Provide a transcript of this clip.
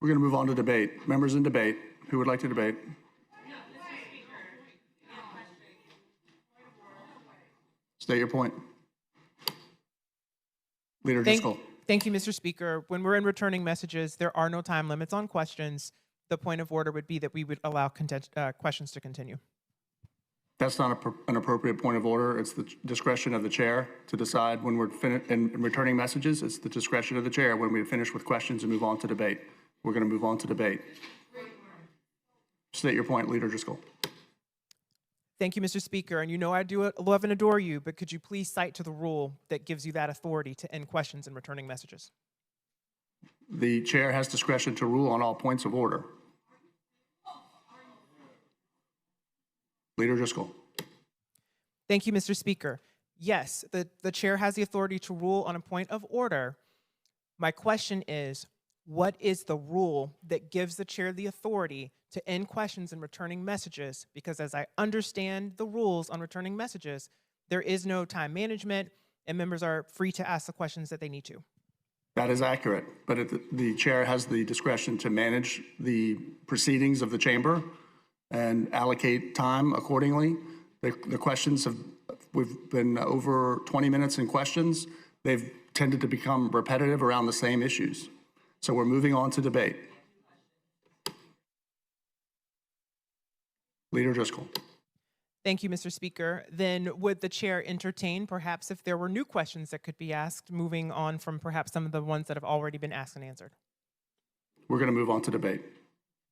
We're going to move on to debate. Members in debate, who would like to debate? State your point. Leader Driscoll. Thank you, Mr. Speaker. When we're in returning messages, there are no time limits on questions. The point of order would be that we would allow questions to continue. That's not an appropriate point of order. It's the discretion of the chair to decide when we're finished in returning messages. It's the discretion of the chair when we finish with questions and move on to debate. We're going to move on to debate. State your point, Leader Driscoll. Thank you, Mr. Speaker. And you know I do love and adore you, but could you please cite to the rule that gives you that authority to end questions and returning messages? The chair has discretion to rule on all points of order. Leader Driscoll. Thank you, Mr. Speaker. Yes, the chair has the authority to rule on a point of order. My question is, what is the rule that gives the chair the authority to end questions and returning messages? Because as I understand the rules on returning messages, there is no time management and members are free to ask the questions that they need to. That is accurate, but the chair has the discretion to manage the proceedings of the chamber and allocate time accordingly. The questions we've been over 20 minutes in questions. They've tended to become repetitive around the same issues. So we're moving on to debate. Leader Driscoll. Thank you, Mr. Speaker. Then would the chair entertain perhaps if there were new questions that could be asked, moving on from perhaps some of the ones that have already been asked and answered? We're going to move on to debate.